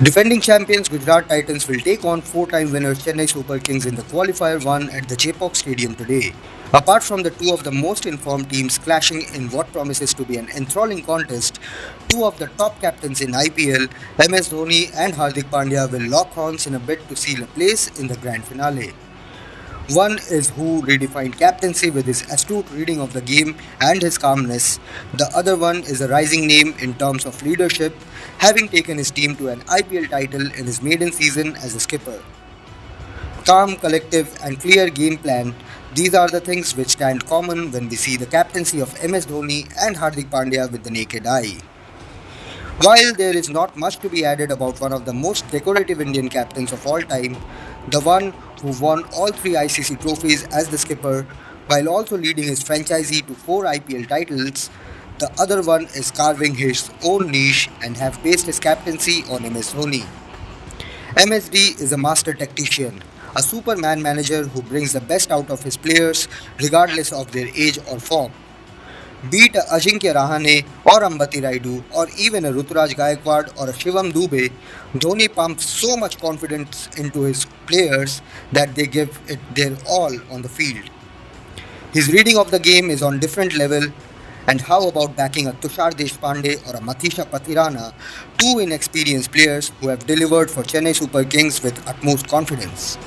Defending champions Gujarat Titans will take on four-time winners Chennai Super Kings in the Qualifier 1 at the Chepauk Stadium today. Apart from the two of the most informed teams clashing in what promises to be an enthralling contest, two of the top captains in IPL, MS Dhoni and Hardik Pandya, will lock horns in a bid to seal a place in the grand finale. One is who redefined captaincy with his astute reading of the game and his calmness. The other one is a rising name in terms of leadership, having taken his team to an IPL title in his maiden season as a skipper. Calm, collective, and clear game plan, these are the things which stand common when we see the captaincy of MS Dhoni and Hardik Pandya with the naked eye. While there is not much to be added about one of the most decorative Indian captains of all time, the one who won all three ICC trophies as the skipper while also leading his franchisee to four IPL titles, the other one is carving his own niche and have based his captaincy on MS Dhoni. MSD is a master tactician, a superman manager who brings the best out of his players regardless of their age or form. Be it a Ajinkya Rahane or Ambati Raidu or even a Ruturaj Gaikwad or a Shivam Dubey, Dhoni pumps so much confidence into his players that they give it their all on the field. His reading of the game is on different level, and how about backing a Tushar Deshpande or a Mathisha Patirana, two inexperienced players who have delivered for Chennai Super Kings with utmost confidence.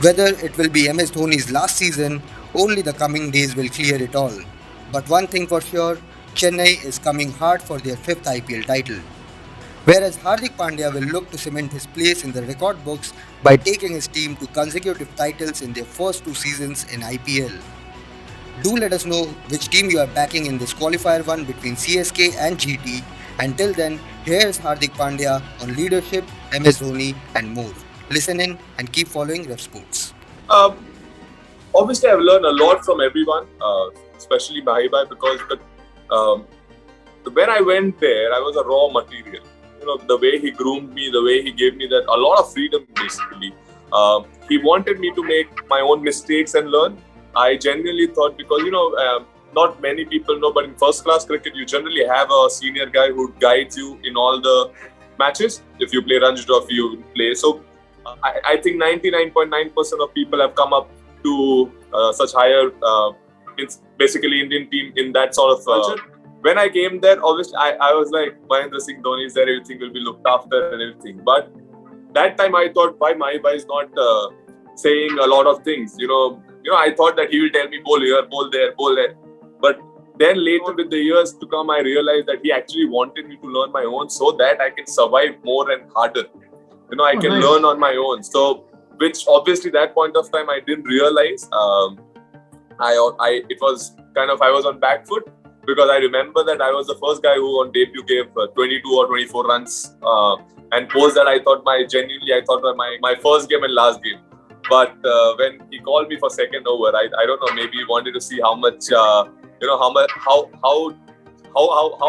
Whether it will be MS Dhoni's last season, only the coming days will clear it all. But one thing for sure, Chennai is coming hard for their fifth IPL title. Whereas Hardik Pandya will look to cement his place in the record books by taking his team to consecutive titles in their first two seasons in IPL. Do let us know which team you are backing in this qualifier one between CSK and GT. Until then, here's Hardik Pandya on leadership, MS Dhoni, and more. Listen in and keep following RevSportz. Um, Obviously, I've learned a lot from everyone, especially Mahibai, because when I went there, I was a raw material. You know, the way he groomed me, the way he gave me that a lot of freedom, basically. He wanted me to make my own mistakes and learn. I genuinely thought, because not many people know, but in first-class cricket, you generally have a senior guy who guides you in all the matches. If you play Ranji Trophy, you play. So I think 99.9% of people have come up to such higher, it's basically Indian team in that sort of culture. When I came there, obviously I was like, Mahendra Singh Dhoni is there, everything will be looked after and everything. But that time I thought, why Mahibai is not saying a lot of things. I thought that he will tell me bowl here, bowl there, bowl there. But then later with the years to come, I realized that he actually wanted me to learn my own so that I can survive more and harder. I can learn on my own. So, which obviously that point of time I didn't realize. It was kind of, I was on back foot, because I remember that I was the first guy who on debut gave 22 or 24 runs, and post that I thought my first game and last game. But when he called me for second over, I don't know, maybe he wanted to see how much how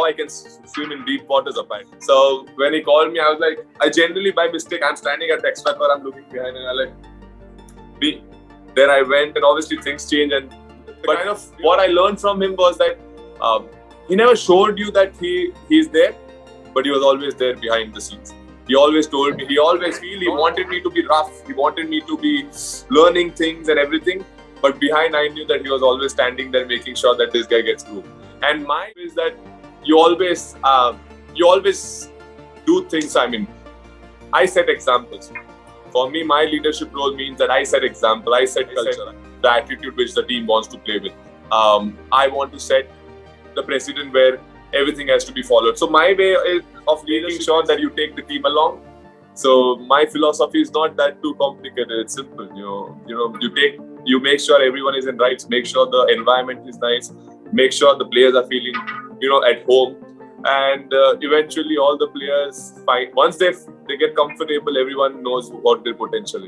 I can swim in deep waters apparently. So when he called me, I was like, I genuinely by mistake, I'm standing at the extra cover, I'm looking behind, and I'm like, B. Then I went, and obviously things changed. But kind of what I learned from him was that he never showed you that he's there, but he was always there behind the scenes. He always told me, he wanted me to be rough, he wanted me to be learning things and everything. But behind, I knew that he was always standing there making sure that this guy gets through. And mine is that you always do things. I mean, I set examples. For me, my leadership role means that I set example, I set culture, the attitude which the team wants to play with. I want to set the precedent where everything has to be followed. So my way of making sure that you take the team along. So my philosophy is not that too complicated. It's simple. You make sure everyone is in rights. Make sure the environment is nice. Make sure the players are feeling, at home. And eventually all the players find, once they get comfortable, everyone knows what their potential is.